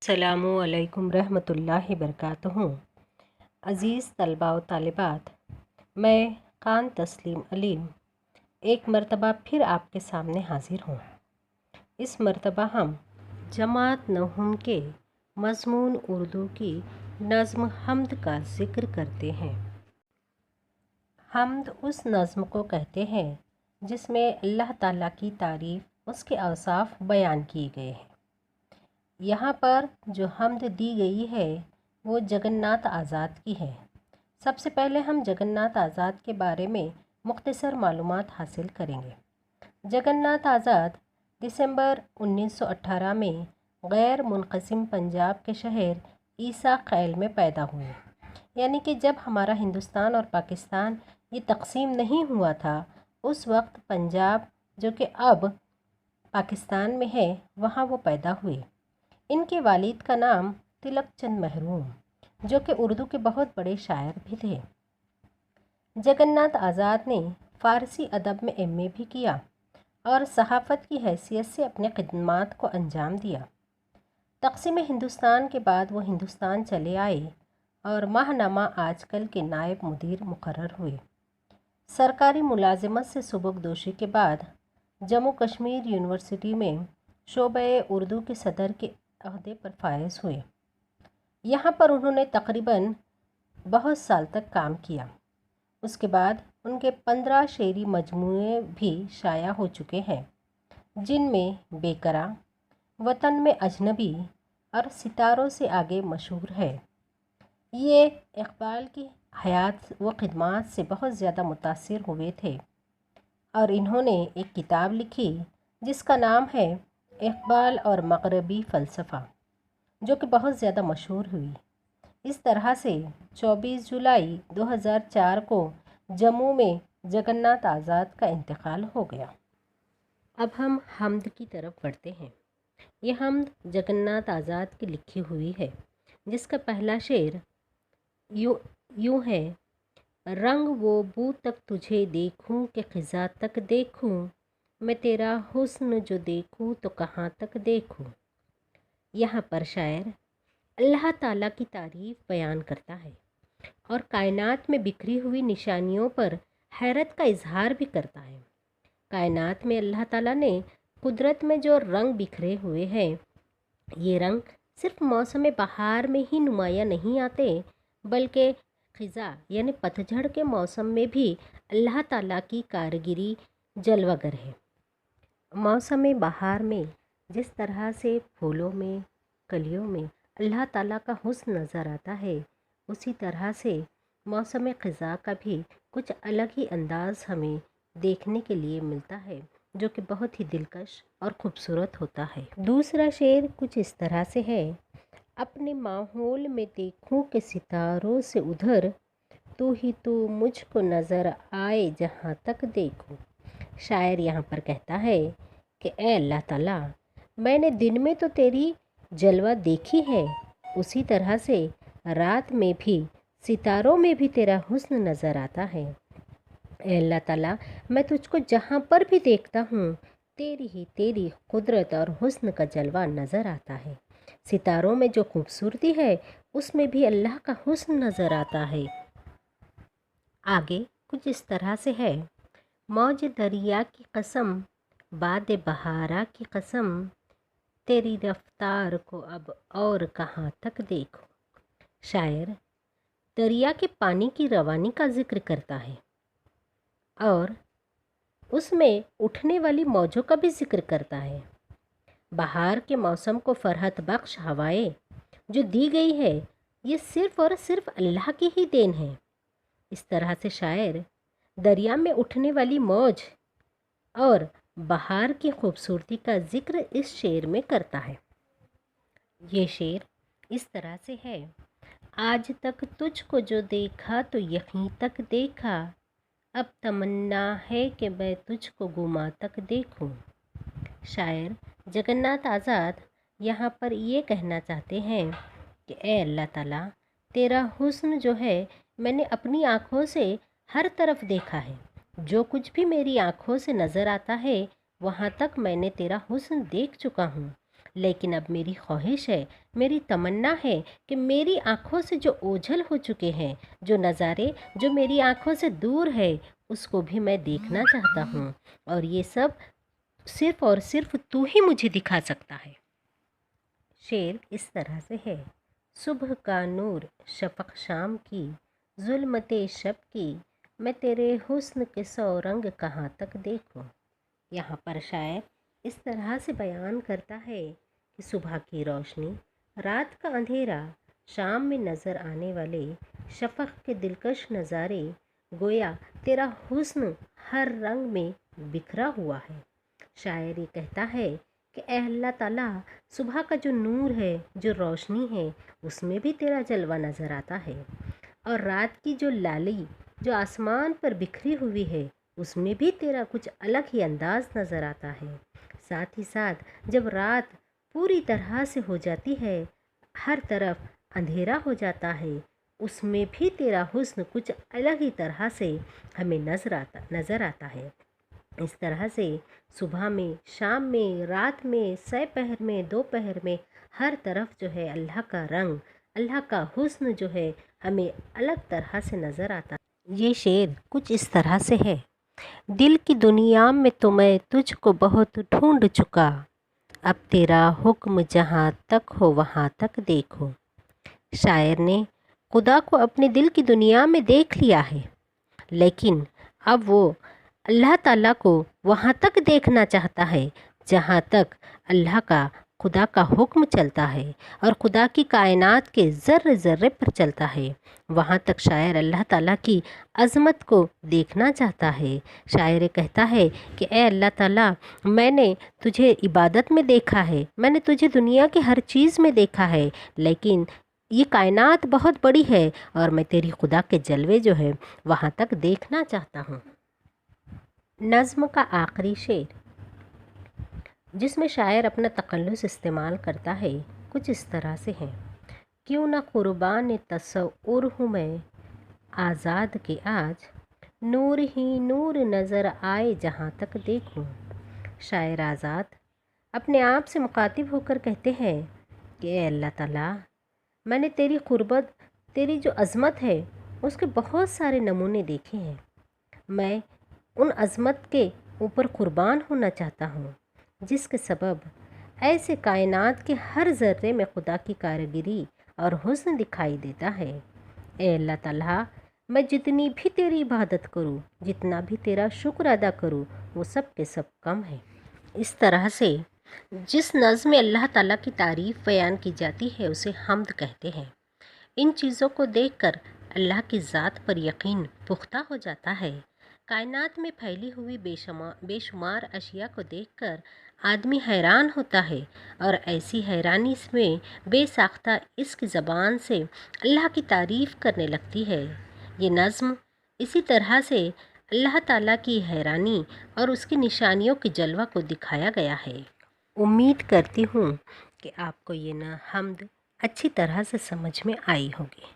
السلام علیکم रहमतुल्लाहि वबरकातुहू। अज़ीज़ तलबा व तालिबात, मैं खान तस्लीम अलीम एक मरतबा फिर आपके सामने हाज़िर हूँ। इस मरतबा हम जमात नहुम के मज़मून उर्दू की नज़्म हम्द का ज़िक्र करते हैं। हम्द उस नज़्म को कहते हैं जिसमें अल्लाह ताला की तारीफ़, उसके औसाफ बयान किए गए हैं। यहाँ पर जो हम्द दी गई है वो जगन्नाथ आज़ाद की है। सबसे पहले हम जगन्नाथ आज़ाद के बारे में मुख्तसर मालूमात हासिल करेंगे। जगन्नाथ आज़ाद दिसंबर 1918 में गैर मुनक़सिम पंजाब के शहर ईसा खैल में पैदा हुए। यानी कि जब हमारा हिंदुस्तान और पाकिस्तान ये तकसीम नहीं हुआ था, उस वक्त पंजाब जो कि अब पाकिस्तान में है, वहाँ वो पैदा हुए। इनके वालिद का नाम तिलक चंद महरूम, जो कि उर्दू के बहुत बड़े शायर भी थे। जगन्नाथ आज़ाद ने फ़ारसी अदब में एमए भी किया और सहाफ़त की हैसियत से अपने खिदमात को अंजाम दिया। तक़सीम हिंदुस्तान के बाद वो हिंदुस्तान चले आए और माहनामा आजकल के नायब मुदीर मुकर्रर हुए। सरकारी मुलाजिमत से सुबकदोशी के बाद जम्मू कश्मीर यूनिवर्सिटी में शोबे उर्दू के सदर के अहदे पर फायज हुए। यहाँ पर उन्होंने तकरीबन बहुत साल तक काम किया। उसके बाद उनके 15 शेरी मजमूए भी शाया हो चुके हैं, जिनमें बेकरा, वतन में अजनबी और सितारों से आगे मशहूर है। ये इक़बाल की हयात व ख़िदमात से बहुत ज़्यादा मुतासिर हुए थे और इन्होंने एक किताब लिखी जिसका नाम है इक़बाल और मग़रबी फ़लसफ़ा, जो कि बहुत ज़्यादा मशहूर हुई। इस तरह से 24 जुलाई 2004 को जम्मू में जगन्नाथ आज़ाद का इंतकाल हो गया। अब हम हम्द की तरफ बढ़ते हैं। ये हम्द जगन्नाथ आज़ाद की लिखी हुई है, जिसका पहला शेर यूँ है। रंग वो बू तक तुझे देखूं कि ख़िज़ा तक देखूं, मैं तेरा हुस्न जो देखूं तो कहाँ तक देखूं। यहाँ पर शायर अल्लाह ताला की तारीफ़ बयान करता है और कायनात में बिखरी हुई निशानियों पर हैरत का इजहार भी करता है। कायनात में अल्लाह ताला ने कुदरत में जो रंग बिखरे हुए हैं, ये रंग सिर्फ मौसम बहार में ही नुमाया नहीं आते, बल्कि ख़िज़ा यानी पतझड़ के मौसम में भी अल्लाह ताला की कारगिरी जलवागर है। मौसम बहार में जिस तरह से फूलों में, कलियों में अल्लाह ताला का हुस्न नज़र आता है, उसी तरह से मौसम ख़िज़ा का भी कुछ अलग ही अंदाज़ हमें देखने के लिए मिलता है, जो कि बहुत ही दिलकश और ख़ूबसूरत होता है। दूसरा शेर कुछ इस तरह से है। अपने माहौल में देखूं कि सितारों से उधर, तू ही तू मुझको नज़र आए जहाँ तक देखूं। शायर यहाँ पर कहता है कि ए अल्लाह ताला, मैंने दिन में तो तेरी जलवा देखी है, उसी तरह से रात में भी सितारों में भी तेरा हुस्न नज़र आता है। ए अल्लाह ताला, मैं तुझको जहाँ पर भी देखता हूँ, तेरी कुदरत और हुस्न का जलवा नज़र आता है। सितारों में जो खूबसूरती है, उसमें भी अल्लाह का हुस्न नज़र आता है। आगे कुछ इस तरह से है। मौज दरिया की कसम, बाद बहारा की कसम, तेरी रफ्तार को अब और कहाँ तक देखो। शायर दरिया के पानी की रवानी का जिक्र करता है और उसमें उठने वाली मौजों का भी जिक्र करता है। बहार के मौसम को फरहत बख्श हवाएं जो दी गई है, ये सिर्फ़ और सिर्फ अल्लाह की ही देन है। इस तरह से शायर दरिया में उठने वाली मौज और बहार की खूबसूरती का जिक्र इस शेर में करता है। ये शेर इस तरह से है। आज तक तुझको जो देखा तो यहीं तक देखा, अब तमन्ना है कि मैं तुझको गुमा तक देखूं। शायर जगन्नाथ आज़ाद यहाँ पर ये कहना चाहते हैं कि ए अल्लाह ताला, तेरा हुस्न जो है मैंने अपनी आँखों से हर तरफ देखा है। जो कुछ भी मेरी आँखों से नज़र आता है, वहाँ तक मैंने तेरा हुस्न देख चुका हूँ। لیکن اب میری خواہش ہے، میری تمنا ہے کہ میری آنکھوں سے جو اوجھل ہو چکے ہیں، جو نظارے جو میری آنکھوں سے دور ہے، اس کو بھی میں دیکھنا چاہتا ہوں، اور یہ سب صرف اور صرف تو ہی مجھے دکھا سکتا ہے۔ شعر اس طرح سے ہے: صبح کا نور شفق شام کی، ظلمت شب کی، میں تیرے حسن کے 100 رنگ کہاں تک دیکھوں۔ یہاں پر شاعر اس طرح سے بیان کرتا ہے کہ صبح کی روشنی، رات کا اندھیرا، شام میں نظر آنے والے شفق کے دلکش نظارے، گویا تیرا حسن ہر رنگ میں بکھرا ہوا ہے۔ شاعر یہ کہتا ہے کہ اے اللہ تعالیٰ، صبح کا جو نور ہے، جو روشنی ہے، اس میں بھی تیرا جلوہ نظر آتا ہے، اور رات کی جو لالی جو آسمان پر بکھری ہوئی ہے، اس میں بھی تیرا کچھ الگ ہی انداز نظر آتا ہے۔ ساتھ ہی ساتھ جب رات پوری طرح سے ہو جاتی ہے، ہر طرف اندھیرا ہو جاتا ہے، اس میں بھی تیرا حسن کچھ الگ ہی طرح سے ہمیں نظر آتا ہے۔ اس طرح سے صبح میں، شام میں، رات میں، سہ پہر میں، دوپہر میں، ہر طرف جو ہے اللہ کا رنگ، اللہ کا حسن جو ہے ہمیں الگ طرح سے نظر آتا ہے۔ یہ شعر کچھ اس طرح سے ہے: دل کی دنیا میں تو میں تجھ کو بہت ڈھونڈ چکا، اب تیرا حکم جہاں تک ہو وہاں تک دیکھو۔ شاعر نے خدا کو اپنے دل کی دنیا میں دیکھ لیا ہے، لیکن اب وہ اللہ تعالیٰ کو وہاں تک دیکھنا چاہتا ہے جہاں تک اللہ کا، خدا کا حکم چلتا ہے اور خدا کی کائنات کے ذرے ذرے پر چلتا ہے، وہاں تک شاعر اللہ تعالیٰ کی عظمت کو دیکھنا چاہتا ہے۔ شاعر کہتا ہے کہ اے اللہ تعالیٰ، میں نے تجھے عبادت میں دیکھا ہے، میں نے تجھے دنیا کی ہر چیز میں دیکھا ہے، لیکن یہ کائنات بہت بڑی ہے اور میں تیری خدا کے جلوے جو ہے وہاں تک دیکھنا چاہتا ہوں۔ نظم کا آخری شعر، جس میں شاعر اپنا تقلص استعمال کرتا ہے، کچھ اس طرح سے ہے: کیوں نہ قربان تصور ہوں میں آزاد کے آج، نور ہی نور نظر آئے جہاں تک دیکھوں۔ شاعر آزاد اپنے آپ سے مخاطب ہو کر کہتے ہیں کہ اے اللہ تعالیٰ، میں نے تیری قربت، تیری جو عظمت ہے، اس کے بہت سارے نمونے دیکھے ہیں، میں ان عظمت کے اوپر قربان ہونا چاہتا ہوں جس کے سبب ایسے کائنات کے ہر ذرے میں خدا کی کارگری اور حسن دکھائی دیتا ہے۔ اے اللہ تعالیٰ، میں جتنی بھی تیری عبادت کروں، جتنا بھی تیرا شکر ادا کروں، وہ سب کے سب کم ہے۔ اس طرح سے جس نظم میں اللہ تعالیٰ کی تعریف بیان کی جاتی ہے اسے حمد کہتے ہیں۔ ان چیزوں کو دیکھ کر اللہ کی ذات پر یقین پختہ ہو جاتا ہے۔ کائنات میں پھیلی ہوئی بے شمار اشیاء کو دیکھ کر آدمی حیران ہوتا ہے، اور ایسی حیرانی میں بے ساختہ اس کی زبان سے اللہ کی تعریف کرنے لگتی ہے۔ یہ نظم اسی طرح سے اللہ تعالیٰ کی حیرانی اور اس کی نشانیوں کے جلوہ کو دکھایا گیا ہے۔ امید کرتی ہوں کہ آپ کو یہ حمد اچھی طرح سے سمجھ میں آئی ہوگی۔